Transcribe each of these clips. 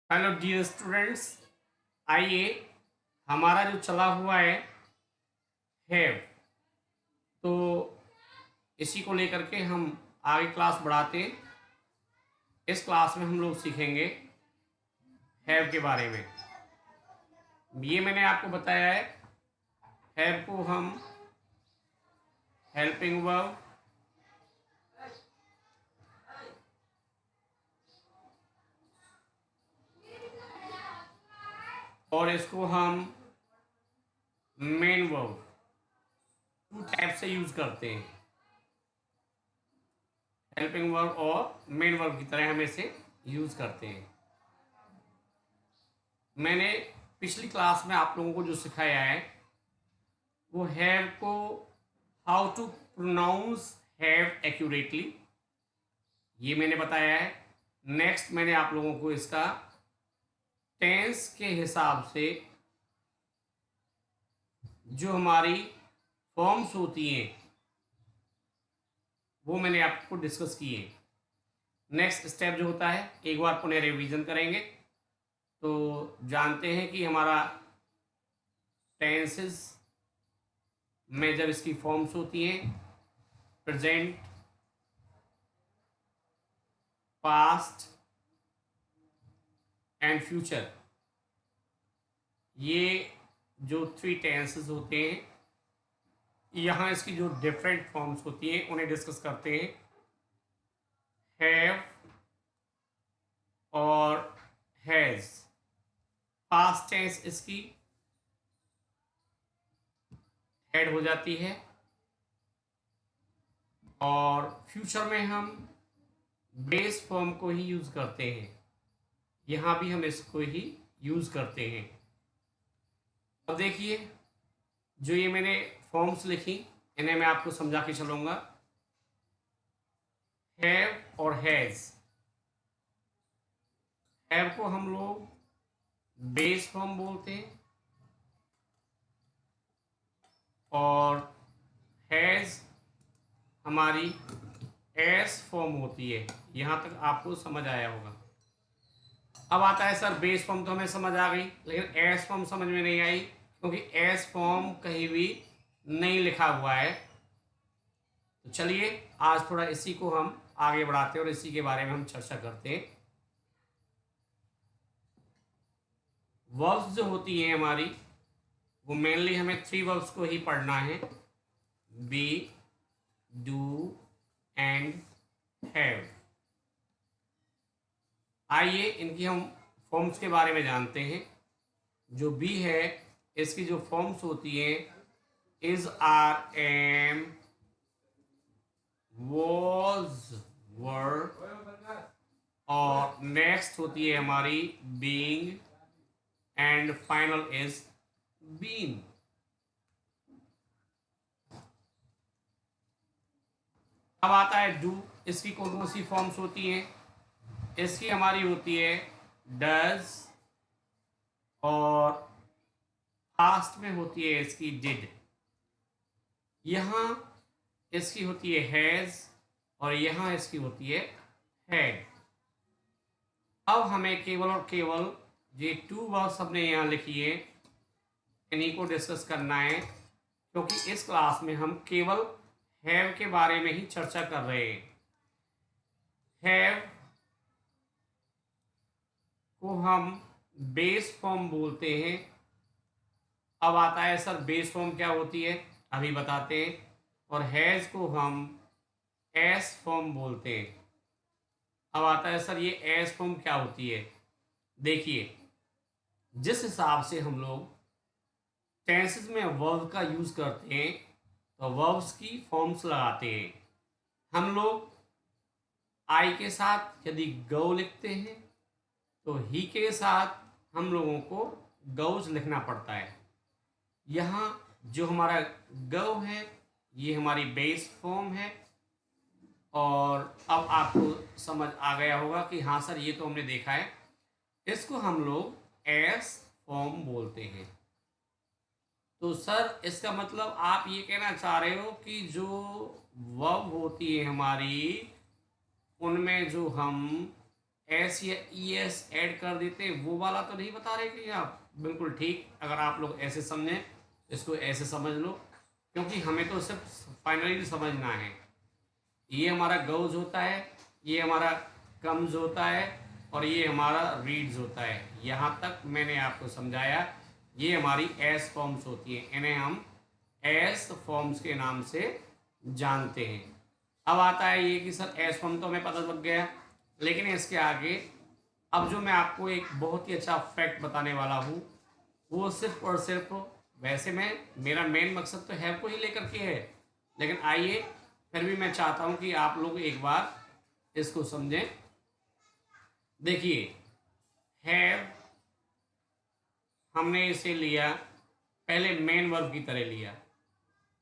Hello dear students. आइए, हमारा जो चला हुआ है तो इसी को लेकर के हम आगे क्लास बढ़ाते हैं। इस क्लास में हम लोग सीखेंगे हैव के बारे में। ये मैंने आपको बताया है, हैव को हम हेल्पिंग वर्ब, और इसको हम मेन वर्ब, टू टाइप से यूज करते हैं। हेल्पिंग वर्ब और मेन वर्ब की तरह हम इसे यूज करते हैं। मैंने पिछली क्लास में आप लोगों को जो सिखाया है वो हैव को how to pronounce have accurately, ये मैंने बताया है। नेक्स्ट मैंने आप लोगों को इसका टेंस के हिसाब से जो हमारी फॉर्म्स होती हैं वो मैंने आपको डिस्कस किए। नेक्स्ट स्टेप जो होता है, एक बार पुनः रिवीजन करेंगे तो जानते हैं कि हमारा टेंसेस में जब इसकी फॉर्म्स होती हैं प्रेजेंट, पास्ट एंड फ्यूचर, ये जो थ्री टेंसेस होते हैं, यहाँ इसकी जो डिफरेंट फॉर्म्स होती हैं उन्हें डिस्कस करते हैं। हैव और हैज़, पास्ट टेंस इसकी ऐड हो जाती है और फ्यूचर में हम बेस फॉर्म को ही यूज करते हैं। यहाँ भी हम इसको ही यूज करते हैं। अब देखिए, जो ये मैंने फॉर्म्स लिखी इन्हें मैं आपको समझा के चलूंगा। हैव और हैज, हैव को हम लोग बेस फॉर्म बोलते हैं और हैज हमारी एस फॉर्म होती है। यहां तक आपको समझ आया होगा। अब आता है सर बेस फॉर्म तो हमें समझ आ गई, लेकिन एस फॉर्म समझ में नहीं आई क्योंकि एस फॉर्म कहीं भी नहीं लिखा हुआ है। तो चलिए आज थोड़ा इसी को हम आगे बढ़ाते हैं और इसी के बारे में हम चर्चा करते हैं। वर्ब्स जो होती हैं हमारी, वो मेनली हमें थ्री वर्ब्स को ही पढ़ना है, बी, डू एंड हैव। आइए इनकी हम फॉर्म्स के बारे में जानते हैं। जो बी है इसकी जो फॉर्म्स होती हैं is, are, am, was, were, और नेक्स्ट होती है हमारी being and final is been. अब आता है डू, इसकी कौन कौन सी फॉर्म्स होती हैं? इसकी हमारी होती है डज और पास्ट में होती है इसकी डिड। यहाँ इसकी होती है हैज और यहाँ इसकी होती है हैड। अब हमें केवल और केवल ये टू वर्ड्स हमने यहाँ लिखी है, इन्हीं को डिस्कस करना है क्योंकि इस क्लास में हम केवल हैव के बारे में ही चर्चा कर रहे हैं। हैव को हम बेस फॉर्म बोलते हैं। अब आता है सर बेस फॉर्म क्या होती है, अभी बताते हैं। और हैज को हम एस फॉर्म बोलते हैं। अब आता है सर ये एस फॉर्म क्या होती है। देखिए, जिस हिसाब से हम लोग टेंसेस में वर्ब का यूज करते हैं तो वर्ब्स की फॉर्म्स लगाते हैं। हम लोग आई के साथ यदि गो लिखते हैं तो ही के साथ हम लोगों को गौज लिखना पड़ता है। यहाँ जो हमारा गौ है ये हमारी बेस फॉर्म है। और अब आपको समझ आ गया होगा कि हाँ सर ये तो हमने देखा है, इसको हम लोग एस फॉर्म बोलते हैं। तो सर इसका मतलब आप ये कहना चाह रहे हो कि जो वर्ब होती है हमारी उनमें जो हम एस या ई एस ऐड कर देते, वो वाला तो नहीं बता रहे कि आप? बिल्कुल ठीक, अगर आप लोग ऐसे समझें, इसको ऐसे समझ लो, क्योंकि हमें तो सिर्फ फाइनली समझना है। ये हमारा गोज होता है, ये हमारा कम्स होता है, और ये हमारा रीड्स होता है। यहाँ तक मैंने आपको समझाया। ये हमारी एस फॉर्म्स होती हैं, इन्हें हम एस फॉर्म्स के नाम से जानते हैं। अब आता है ये कि सर एस फॉर्म तो हमें पता लग गया, लेकिन इसके आगे अब जो मैं आपको एक बहुत ही अच्छा फैक्ट बताने वाला हूँ, वो सिर्फ और सिर्फ, वैसे मैं, मेरा मेन मकसद तो हैव को ही लेकर के है, लेकिन आइए फिर भी मैं चाहता हूँ कि आप लोग एक बार इसको समझें। देखिए, हैव हमने इसे लिया, पहले मेन वर्ब की तरह लिया।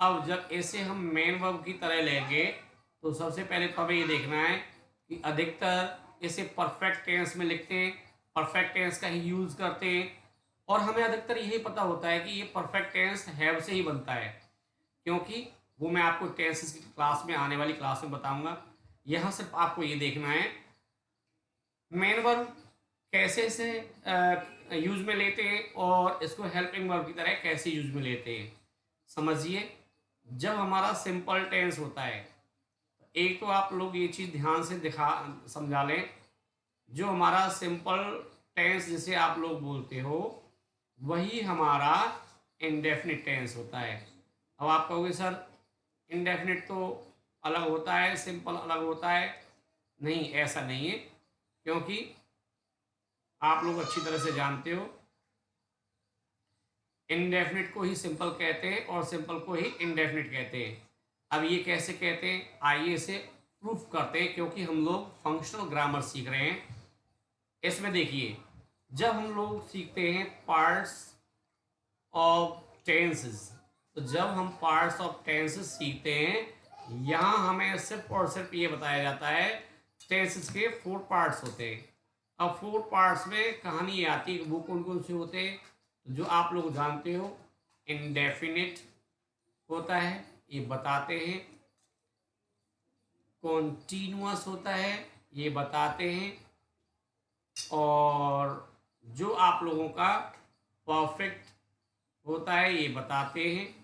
अब जब इसे हम मेन वर्ब की तरह लेंगे, तो सबसे पहले तो हमें ये देखना है कि अधिकतर इसे परफेक्ट टेंस में लिखते हैं, परफेक्ट टेंस का ही यूज़ करते हैं, और हमें अधिकतर यही पता होता है कि ये परफेक्ट टेंस हैव से ही बनता है, क्योंकि वो मैं आपको टेंसेस की क्लास में, आने वाली क्लास में बताऊंगा। यहाँ सिर्फ आपको ये देखना है मेन वर्ब कैसे से यूज में लेते हैं, और इसको हेल्पिंग वर्ब की तरह कैसे यूज में लेते हैं। समझिए, जब हमारा सिंपल टेंस होता है, एक तो आप लोग ये चीज़ ध्यान से दिखा समझा लें, जो हमारा सिंपल टेंस जिसे आप लोग बोलते हो, वही हमारा इनडेफिनिट टेंस होता है। अब आप कहोगे सर इनडेफिनिट तो अलग होता है, सिंपल अलग होता है। नहीं, ऐसा नहीं है, क्योंकि आप लोग अच्छी तरह से जानते हो, इनडेफिनिट को ही सिंपल कहते हैं और सिंपल को ही इनडेफिनिट कहते हैं। अब ये कैसे कहते हैं, आइए इसे प्रूफ करते हैं, क्योंकि हम लोग फंक्शनल ग्रामर सीख रहे हैं। इसमें देखिए, जब हम लोग सीखते हैं पार्ट्स ऑफ टेंसेस, तो जब हम पार्ट्स ऑफ टेंसेस सीखते हैं, यहाँ हमें सिर्फ और सिर्फ ये बताया जाता है टेंसेस के 4 पार्ट्स होते हैं। अब 4 पार्ट्स में कहानी ये आती है, वो कौन कौन से होते हैं, जो आप लोग जानते हो। इनडेफिनिट होता है, ये बताते हैं। कॉन्टीन्यूअस होता है, ये बताते हैं। और जो आप लोगों का परफेक्ट होता है, ये बताते हैं।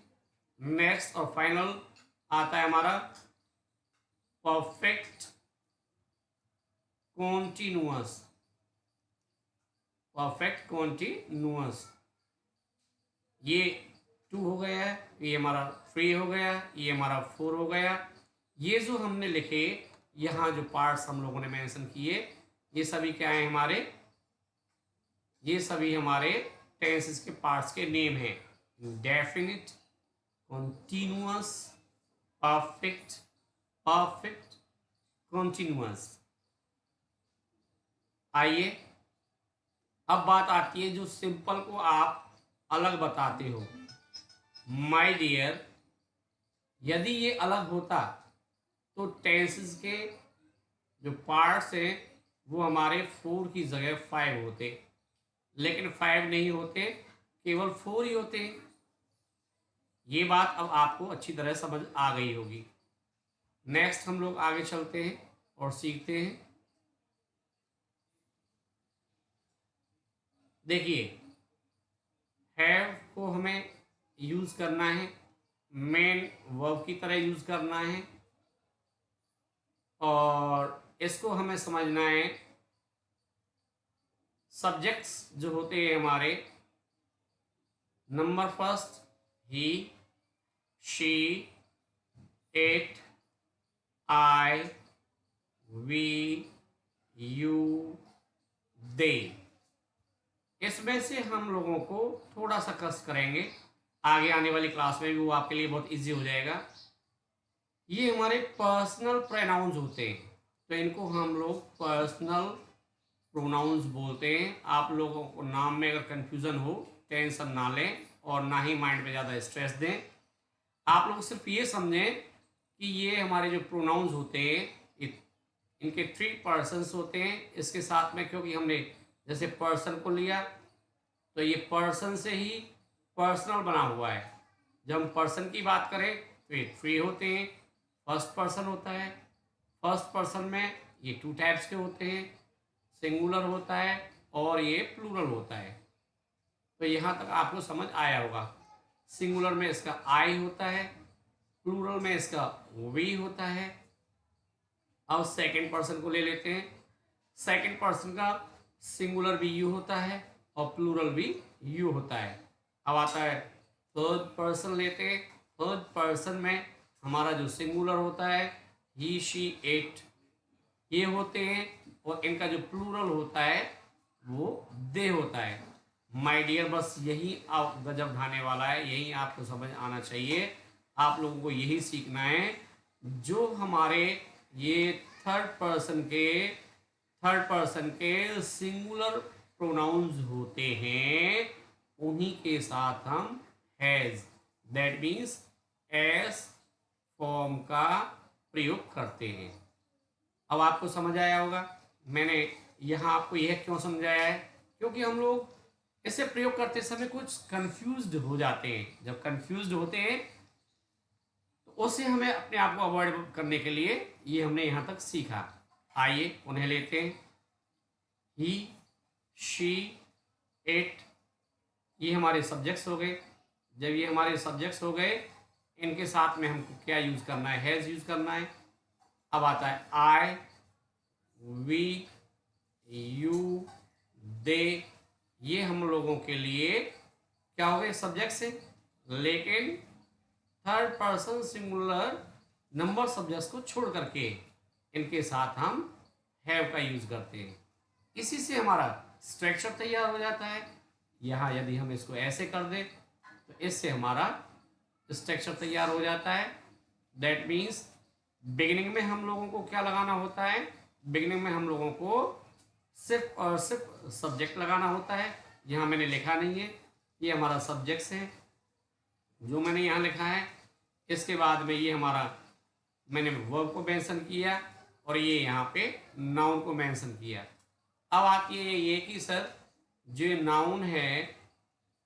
नेक्स्ट और फाइनल आता है हमारा परफेक्ट कॉन्टिन्यूअस, परफेक्ट कॉन्टिन्यूअस। ये 2 हो गया है, ये हमारा 3 हो गया, ये हमारा 4 हो गया। ये जो हमने लिखे, यहाँ जो पार्ट्स हम लोगों ने मेंशन किए, ये सभी क्या है हमारे, ये सभी हमारे टेंसेस के पार्ट्स के नेम हैं। Definite, continuous, perfect, perfect continuous. आइए, अब बात आती है जो सिंपल को आप अलग बताते हो। माय डियर, यदि ये अलग होता तो टेंसेस के जो पार्ट्स हैं वो हमारे 4 की जगह 5 होते, लेकिन 5 नहीं होते, केवल 4 ही होते। ये बात अब आपको अच्छी तरह समझ आ गई होगी। नेक्स्ट हम लोग आगे चलते हैं और सीखते हैं। देखिए, हैव को हमें यूज़ करना है, मेन वर्ब की तरह यूज़ करना है, और इसको हमें समझना है। सब्जेक्ट्स जो होते हैं हमारे, नंबर फर्स्ट ही, she, it, I, we, you, they. इसमें से हम लोगों को थोड़ा सा कस करेंगे, आगे आने वाली क्लास में भी वो आपके लिए बहुत इजी हो जाएगा। ये हमारे पर्सनल प्रोनाउंस होते हैं, तो इनको हम लोग पर्सनल प्रोनाउंस बोलते हैं। आप लोगों को नाम में अगर कंफ्यूजन हो, टेंशन ना लें और ना ही माइंड पे ज़्यादा स्ट्रेस दें। आप लोग सिर्फ ये समझें कि ये हमारे जो प्रोनाउंस होते हैं, इनके 3 पर्सन्स होते हैं इसके साथ में, क्योंकि हमने जैसे पर्सन को लिया तो ये पर्सन से ही पर्सनल बना हुआ है। जब हम पर्सन की बात करें तो ये 3 होते हैं। फर्स्ट पर्सन होता है, फर्स्ट पर्सन में ये 2 टाइप्स के होते हैं, सिंगुलर होता है और ये प्लूरल होता है। तो यहाँ तक आपको समझ आया होगा। सिंगुलर में इसका आई होता है, प्लूरल में इसका वी होता है। अब सेकंड पर्सन को ले लेते हैं। सेकंड पर्सन का सिंगुलर भी यू होता है और प्लूरल भी यू होता है। अब आता है थर्ड पर्सन लेते हैं। थर्ड पर्सन में हमारा जो सिंगुलर होता है ही शी इट ये होते हैं, और इनका जो प्लूरल होता है वो दे होता है। माय डियर, बस यही आप गजब ढाने वाला है, यही आपको समझ आना चाहिए। आप लोगों को यही सीखना है। जो हमारे ये थर्ड पर्सन के सिंगुलर प्रोनाउंस होते हैं उन्हीं के साथ हम has, that means S form का प्रयोग करते हैं। अब आपको समझ आया होगा। मैंने यहाँ आपको यह क्यों समझाया है, क्योंकि हम लोग इसे प्रयोग करते समय कुछ कंफ्यूज्ड हो जाते हैं। जब कंफ्यूज्ड होते हैं तो उससे हमें अपने आप को अवॉइड करने के लिए ये हमने यहाँ तक सीखा। आइए उन्हें लेते हैं। ही, शी, इट, ये हमारे सब्जेक्ट्स हो गए। जब ये हमारे सब्जेक्ट्स हो गए, इनके साथ में हमको क्या यूज करना है, हैज यूज करना है। अब आता है आई, वी, यू, दे, ये हम लोगों के लिए क्या हो गए, सब्जेक्ट से। लेकिन third person singular number subjects को छोड़ करके इनके साथ हम हैव का यूज करते हैं। इसी से हमारा स्ट्रक्चर तैयार हो जाता है। यहाँ यदि हम इसको ऐसे कर दें तो इससे हमारा स्ट्रक्चर तैयार हो जाता है। दैट मीन्स बिगिनिंग में हम लोगों को क्या लगाना होता है, बिगिनिंग में हम लोगों को सिर्फ और सिर्फ सब्जेक्ट लगाना होता है। यहाँ मैंने लिखा नहीं है, ये हमारा सब्जेक्ट्स है जो मैंने यहाँ लिखा है। इसके बाद में ये हमारा मैंने वर्ब को मेंशन किया और ये यहाँ पे नाउन को मेंशन किया। अब आती है ये कि सर जो नाउन है,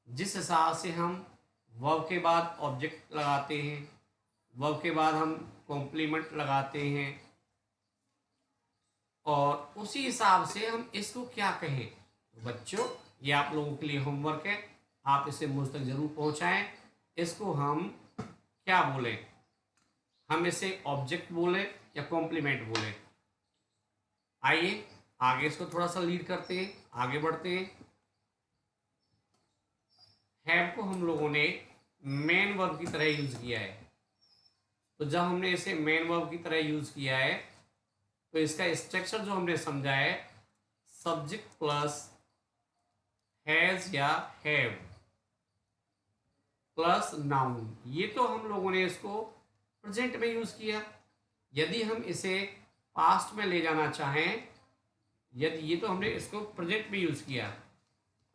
जिस हिसाब से हम वर्ब के बाद ऑब्जेक्ट लगाते हैं, वर्ब के बाद हम कॉम्प्लीमेंट लगाते हैं, और उसी हिसाब से हम इसको क्या कहें। तो बच्चों, ये आप लोगों के लिए होमवर्क है, आप इसे मुझ तक जरूर पहुंचाएं। इसको हम क्या बोलें, हम इसे ऑब्जेक्ट बोले या कॉम्प्लीमेंट बोले। आइए आगे इसको थोड़ा सा लीड करते हैं, आगे बढ़ते हैं। हैव को हम लोगों ने मेन वर्ब की तरह यूज किया है। तो जब हमने इसे मेन वर्ब की तरह यूज किया है तो इसका स्ट्रक्चर जो हमने समझा है, सब्जेक्ट प्लस हैज या हैव प्लस नाउन, ये तो हम लोगों ने इसको प्रेजेंट में यूज किया। यदि हम इसे पास्ट में ले जाना चाहें, यदि ये तो हमने इसको प्रेजेंट में यूज किया,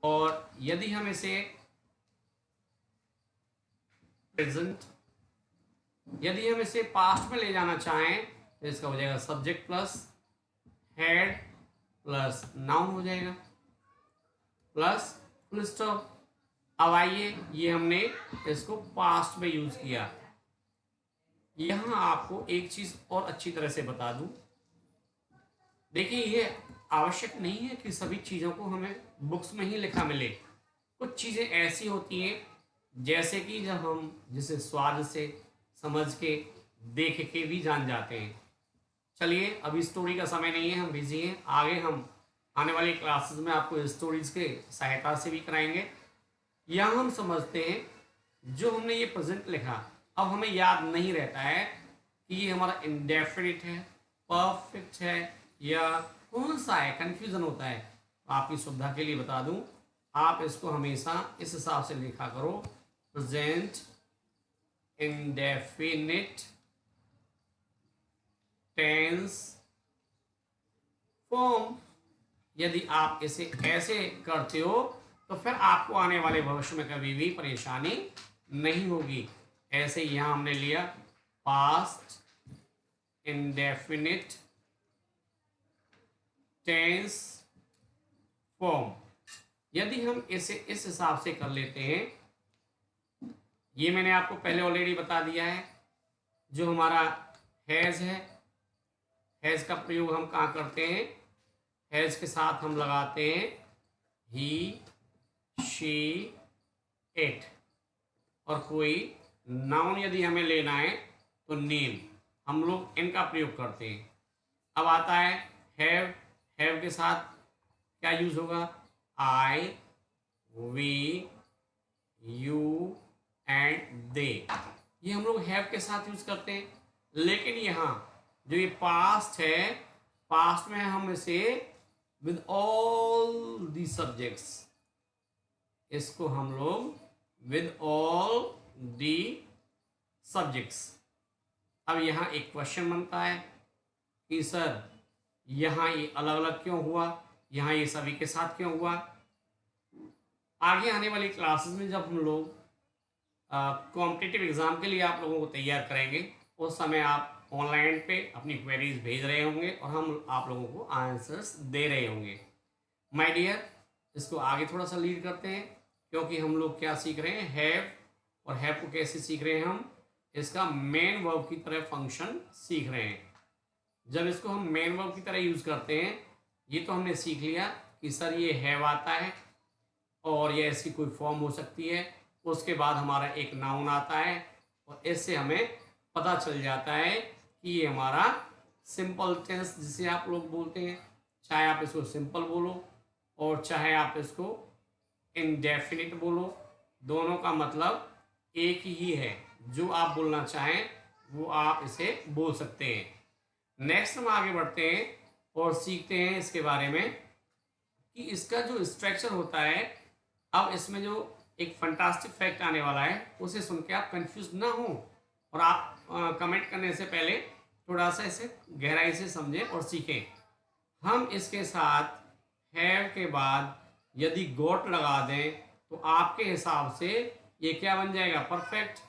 और यदि हम इसे प्रेजेंट, यदि हम इसे पास्ट में ले जाना चाहें तो इसका हो जाएगा subject plus had plus noun हो जाएगा प्लस फुल स्टॉप। अब आइए, ये हमने इसको पास्ट में यूज किया। यहां आपको एक चीज और अच्छी तरह से बता दूं। देखिए, ये आवश्यक नहीं है कि सभी चीजों को हमें बुक्स में ही लिखा मिले। कुछ चीजें ऐसी होती हैं जैसे कि जब हम जिसे स्वाद से, समझ के, देख के भी जान जाते हैं। चलिए, अभी स्टोरी का समय नहीं है, हम बिजी हैं। आगे हम आने वाली क्लासेस में आपको स्टोरीज के सहायता से भी कराएंगे। यहाँ हम समझते हैं जो हमने ये प्रेजेंट लिखा, अब हमें याद नहीं रहता है कि ये हमारा इंडेफिनिट है, परफेक्ट है, या कौन सा है, कंफ्यूजन होता है। तो आपकी सुविधा के लिए बता दूं, आप इसको हमेशा इस हिसाब से लिखा करो, प्रेजेंट इंडेफिनिट टेंस फॉर्म। यदि आप इसे ऐसे करते हो तो फिर आपको आने वाले भविष्य में कभी भी परेशानी नहीं होगी। ऐसे ही यहां हमने लिया पास्ट इंडेफिनिट टेंस फॉर्म। यदि हम इसे इस हिसाब से कर लेते हैं, ये मैंने आपको पहले ऑलरेडी बता दिया है। जो हमारा हैज है, हैज का प्रयोग हम कहाँ करते हैं, हैज़ के साथ हम लगाते हैं ही, शी, इट। और कोई नाउन यदि हमें लेना है तो नेम, हम लोग इनका प्रयोग करते हैं। अब आता है हैव। हैव के साथ क्या यूज होगा? आई, वी, यू एंड दे। ये हम लोग हैव के साथ यूज करते हैं। लेकिन यहाँ जो ये पास्ट है, पास्ट में हम इसे विद ऑल दी सब्जेक्ट्स, इसको हम लोग विद ऑल दी सब्जेक्ट्स। अब यहाँ एक क्वेश्चन बनता है कि सर यहाँ ये अलग अलग क्यों हुआ, यहाँ ये सभी के साथ क्यों हुआ? आगे आने वाली क्लासेस में जब हम लोग कॉम्पिटिटिव एग्ज़ाम के लिए आप लोगों को तैयार करेंगे, उस समय आप ऑनलाइन पे अपनी क्वेरीज भेज रहे होंगे और हम आप लोगों को आंसर्स दे रहे होंगे। माय डियर, इसको आगे थोड़ा सा लीड करते हैं, क्योंकि हम लोग क्या सीख रहे हैं? हैव। और हैव को कैसे सीख रहे हैं? हम इसका मेन वर्ब की तरह फंक्शन सीख रहे हैं। जब इसको हम मेन वर्ब की तरह यूज़ करते हैं, ये तो हमने सीख लिया कि सर ये हैव आता है और ये ऐसी कोई फॉर्म हो सकती है। उसके बाद हमारा एक नाउन आता है और इससे हमें पता चल जाता है कि ये हमारा सिंपल टेंस जिसे आप लोग बोलते हैं, चाहे आप इसको सिंपल बोलो और चाहे आप इसको इनडेफिनिट बोलो, दोनों का मतलब एक ही है। जो आप बोलना चाहें वो आप इसे बोल सकते हैं। नेक्स्ट हम आगे बढ़ते हैं और सीखते हैं इसके बारे में कि इसका जो स्ट्रक्चर होता है। अब इसमें जो एक फंटास्टिक फैक्ट आने वाला है, उसे सुन के आप कंफ्यूज ना हो और आप कमेंट करने से पहले थोड़ा सा इसे गहराई से समझें और सीखें। हम इसके साथ हैव के बाद यदि गॉट लगा दें तो आपके हिसाब से ये क्या बन जाएगा? परफेक्ट।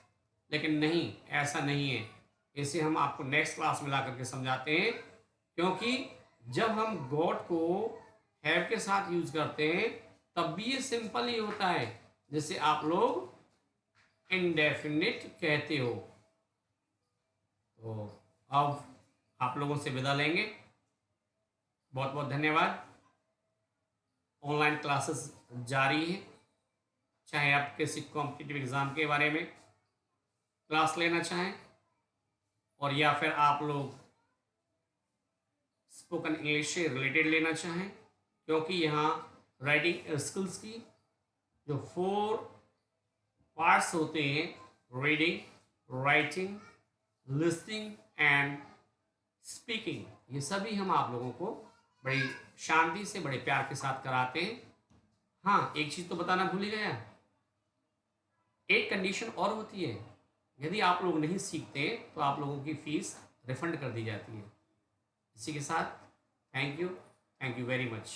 लेकिन नहीं, ऐसा नहीं है। इसे हम आपको नेक्स्ट क्लास में ला करके समझाते हैं, क्योंकि जब हम गॉट को हैव के साथ यूज करते हैं तब भी ये सिंपल ही होता है, जैसे आप लोग इनडेफिनिट कहते हो। तो अब आप लोगों से विदा लेंगे। बहुत बहुत धन्यवाद। ऑनलाइन क्लासेस जारी है, चाहे आप किसी कॉम्पिटिटिव एग्ज़ाम के बारे में क्लास लेना चाहें और या फिर आप लोग स्पोकन इंग्लिश से रिलेटेड लेना चाहें, क्योंकि यहाँ राइटिंग स्किल्स की जो 4 पार्ट्स होते हैं, reading, writing, listening and speaking, ये सभी हम आप लोगों को बड़ी शांति से, बड़े प्यार के साथ कराते हैं। हाँ, एक चीज़ तो बताना भूल ही गया, एक कंडीशन और होती है, यदि आप लोग नहीं सीखते तो आप लोगों की फीस रिफंड कर दी जाती है। इसी के साथ थैंक यू वेरी मच।